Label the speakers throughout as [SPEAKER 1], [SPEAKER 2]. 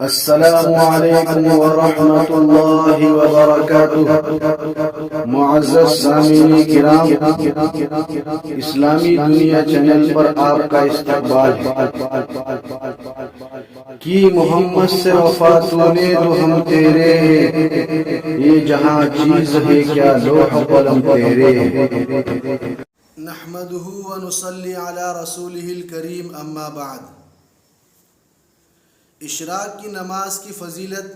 [SPEAKER 1] السلام علیکم ورحمۃ اللہ وبرکاتہ۔ معزز سامعین کرام، اسلامی دنیا چینل پر آپ کا استقبال ہے۔ کی محمد سے وفا تو نے تو ہم تیرے ہیں، یہ جہاں چیز ہے کیا لوح قلم تیرے ہیں۔
[SPEAKER 2] نحمدہ ونصلی علی رسولہ الکریم، اما بعد۔ اشراق کی نماز کی فضیلت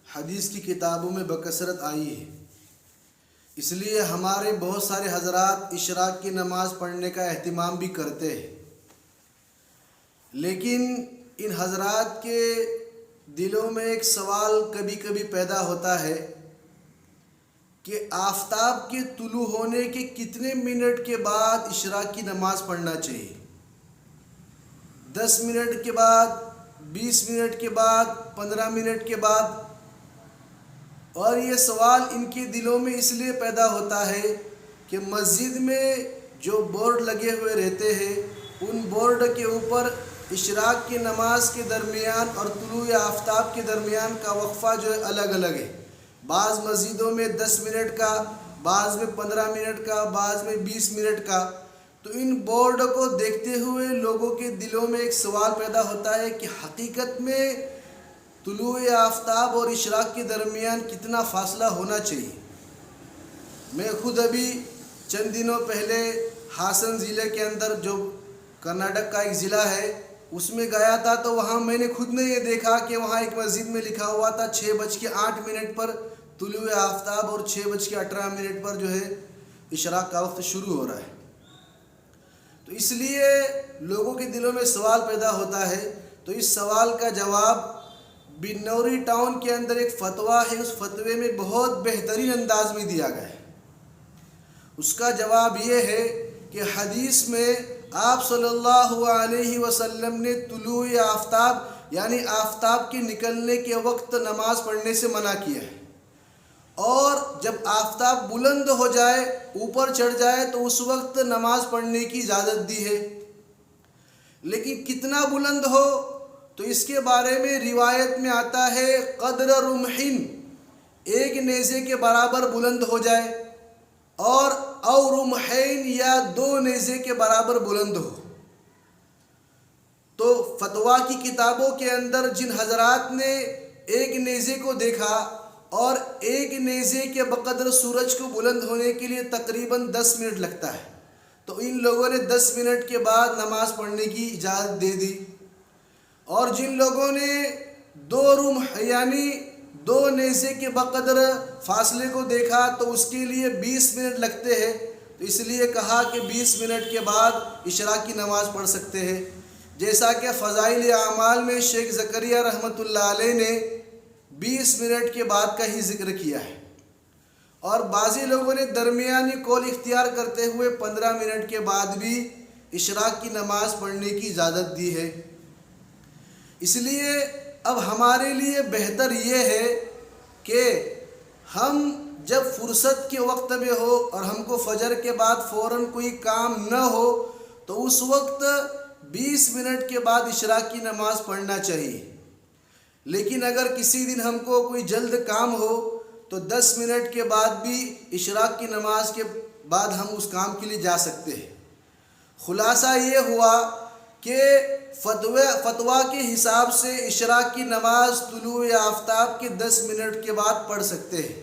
[SPEAKER 2] حدیث کی کتابوں میں بکثرت آئی ہے، اس لیے ہمارے بہت سارے حضرات اشراق کی نماز پڑھنے کا اہتمام بھی کرتے ہیں، لیکن ان حضرات کے دلوں میں ایک سوال کبھی کبھی پیدا ہوتا ہے کہ آفتاب کے طلوع ہونے کے کتنے منٹ کے بعد اشراق کی نماز پڑھنا چاہیے؟ 10 منٹ کے بعد، 20 منٹ کے بعد، 15 منٹ کے بعد؟ اور یہ سوال ان کے دلوں میں اس لیے پیدا ہوتا ہے کہ مسجد میں جو بورڈ لگے ہوئے رہتے ہیں، ان بورڈ کے اوپر اشراق کی نماز کے درمیان اور طلوع آفتاب کے درمیان کا وقفہ جو ہے الگ الگ ہے۔ بعض مسجدوں میں 10 منٹ کا، بعض میں 15 منٹ کا، بعض میں 20 منٹ کا۔ تو ان بورڈ کو دیکھتے ہوئے لوگوں کے دلوں میں ایک سوال پیدا ہوتا ہے کہ حقیقت میں طلوع آفتاب اور اشراق کے درمیان کتنا فاصلہ ہونا چاہیے؟ میں خود ابھی چند دنوں پہلے ہاسن ضلع کے اندر، جو کرناٹک کا ایک ضلع ہے، اس میں گیا تھا، تو وہاں میں نے خود نے یہ دیکھا کہ وہاں ایک مسجد میں لکھا ہوا تھا 6:08 پر طلوع آفتاب اور 6:18 پر جو ہے اشراق کا وقت شروع ہو رہا ہے۔ تو اس لیے لوگوں کے دلوں میں سوال پیدا ہوتا ہے، تو اس سوال کا جواب بنوری ٹاؤن کے اندر ایک فتویٰ ہے، اس فتوے میں بہت بہترین انداز میں دیا گیا ہے۔ اس کا جواب یہ ہے کہ حدیث میں آپ صلی اللہ علیہ وسلم نے طلوع آفتاب یعنی آفتاب کے نکلنے کے وقت نماز پڑھنے سے منع کیا ہے، اور جب آفتاب بلند ہو جائے، اوپر چڑھ جائے، تو اس وقت نماز پڑھنے کی اجازت دی ہے۔ لیکن کتنا بلند ہو، تو اس کے بارے میں روایت میں آتا ہے قدر رمحن، ایک نیزے کے برابر بلند ہو جائے، اور او رمحین یا 2 نیزے کے برابر بلند ہو۔ تو فتویٰ کی کتابوں کے اندر جن حضرات نے ایک نیزے کو دیکھا، اور ایک نیزے کے بقدر سورج کو بلند ہونے کے لیے تقریباً 10 منٹ لگتا ہے، تو ان لوگوں نے 10 منٹ کے بعد نماز پڑھنے کی اجازت دے دی۔ اور جن لوگوں نے 2 رمح یعنی 2 نیزے کے بقدر فاصلے کو دیکھا، تو اس کے لیے 20 منٹ لگتے ہیں، تو اس لیے کہا کہ 20 منٹ کے بعد اشراق کی نماز پڑھ سکتے ہیں۔ جیسا کہ فضائل اعمال میں شیخ زکریا رحمۃ اللہ علیہ نے 20 منٹ کے بعد کا ہی ذکر کیا ہے، اور بعضی لوگوں نے درمیانی قول اختیار کرتے ہوئے 15 منٹ کے بعد بھی اشراق کی نماز پڑھنے کی اجازت دی ہے۔ اس لیے اب ہمارے لیے بہتر یہ ہے کہ ہم جب فرصت کے وقت میں ہو اور ہم کو فجر کے بعد فوراً کوئی کام نہ ہو، تو اس وقت 20 منٹ کے بعد اشراق کی نماز پڑھنا چاہیے۔ لیکن اگر کسی دن ہم کو کوئی جلد کام ہو، تو 10 منٹ کے بعد بھی اشراق کی نماز کے بعد ہم اس کام کے لیے جا سکتے ہیں۔ خلاصہ یہ ہوا کہ فتویٰ کے حساب سے اشراق کی نماز طلوع آفتاب کے 10 منٹ کے بعد پڑھ سکتے ہیں،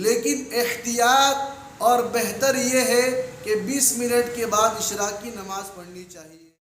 [SPEAKER 2] لیکن احتیاط اور بہتر یہ ہے کہ 20 منٹ کے بعد اشراق کی نماز پڑھنی چاہیے۔